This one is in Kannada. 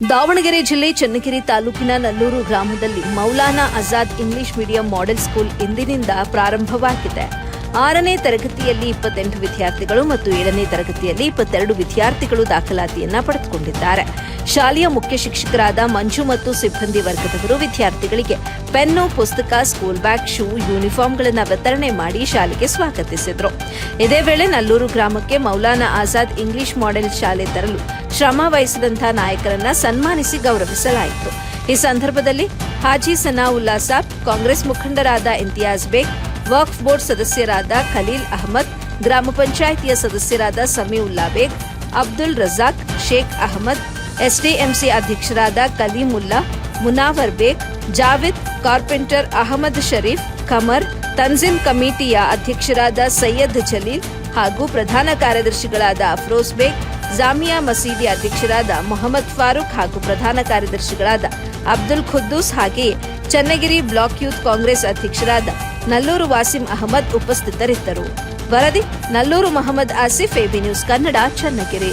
ದಾವಣಗೆರೆ ಜಿಲ್ಲೆ ಚನ್ನಗಿರಿ ತಾಲೂಕಿನ ನಲ್ಲೂರು ಗ್ರಾಮದಲ್ಲಿ Maulana Azad English medium model school ಇಂದಿನಿಂದ ಪ್ರಾರಂಭವಾಗಿದೆ. 6ನೇ ತರಗತಿಯಲ್ಲಿ 28 ವಿದ್ಯಾರ್ಥಿಗಳು ಮತ್ತು 7ನೇ ತರಗತಿಯಲ್ಲಿ 22 ವಿದ್ಯಾರ್ಥಿಗಳು ದಾಖಲಾತಿಯನ್ನ ಪಡೆದುಕೊಂಡಿದ್ದಾರೆ. ಶಾಲೆಯ ಮುಖ್ಯ ಶಿಕ್ಷಕರಾದ ಮಂಜು ಮತ್ತು ಸಿಬ್ಬಂದಿ ವರ್ಗದವರು ವಿದ್ಯಾರ್ಥಿಗಳಿಗೆ ಪೆನ್ನು, ಪುಸ್ತಕ, ಸ್ಕೂಲ್ ಬ್ಯಾಗ್, ಶೂ, ಯೂನಿಫಾರ್ಮ್ಗಳನ್ನು ವಿತರಣೆ ಮಾಡಿ ಶಾಲೆಗೆ ಸ್ವಾಗತಿಸಿದರು. ಇದೇ ವೇಳೆ ನಲ್ಲೂರು ಗ್ರಾಮಕ್ಕೆ ಮೌಲಾನಾ ಆಜಾದ್ ಇಂಗ್ಲಿಷ್ ಮಾಡೆಲ್ ಶಾಲೆ ತರಲು ಶ್ರಮ ವಹಿಸಿದಂತಹ ನಾಯಕರನ್ನ ಸನ್ಮಾನಿಸಿ ಗೌರವಿಸಲಾಯಿತು. ಈ ಸಂದರ್ಭದಲ್ಲಿ ಹಾಜಿ ಸನಾವುಲ್ಲಾ ಸಾಬ್, ಕಾಂಗ್ರೆಸ್ ಮುಖಂಡರಾದ ಇಂತಿಯಾಜ್ ಬೇಗ್, ವಕ್ಫ್ ಬೋರ್ಡ್ ಸದಸ್ಯರಾದ ಖಲೀಲ್ ಅಹಮದ್, ಗ್ರಾಮ ಪಂಚಾಯಿತಿಯ ಸದಸ್ಯರಾದ ಸಮೀವುಲ್ಲಾ ಬೇಗ್, ಅಬ್ದುಲ್ ರಜಾಕ್, ಶೇಖ್ ಅಹಮದ್, ಎಸ್ಡಿಎಂಸಿ ಅಧ್ಯಕ್ಷರಾದ ಕಲೀಮುಲ್ಲಾ, ಮುನಾವರ್ ಬೇಗ್, ಜಾವೇದ್, ಕಾರ್ಪೆಂಟರ್ ಅಹಮದ್ ಶರೀಫ್, ಖಮರ್, ತಂಜಿಮ್ ಕಮಿಟಿಯ ಅಧ್ಯಕ್ಷರಾದ ಸೈಯದ್ ಜಲೀಲ್ ಹಾಗೂ ಪ್ರಧಾನ ಕಾರ್ಯದರ್ಶಿಗಳಾದ ಅಫ್ರೋಜ್ ಬೇಗ್, ಜಾಮಿಯಾ ಮಸೀದಿ ಅಧ್ಯಕ್ಷರಾದ ಮೊಹಮ್ಮದ್ ಫಾರೂಕ್ ಹಾಗೂ ಪ್ರಧಾನ ಕಾರ್ಯದರ್ಶಿಗಳಾದ ಅಬ್ದುಲ್ ಖುದ್ದೂಸ್ ಹಾಗೆಯೇ ಚನ್ನಗಿರಿ ಬ್ಲಾಕ್ ಯೂತ್ ಕಾಂಗ್ರೆಸ್ ಅಧ್ಯಕ್ಷರಾದ ನಲ್ಲೂರು ವಾಸಿಂ ಅಹಮದ್ ಉಪಸ್ಥಿತರಿದ್ದರು. ವರದಿ ನಲ್ಲೂರು ಮೊಹಮ್ಮದ್ ಆಸಿಫ್, ಎಬಿ ನ್ಯೂಸ್ ಕನ್ನಡ, ಚನ್ನಗಿರಿ.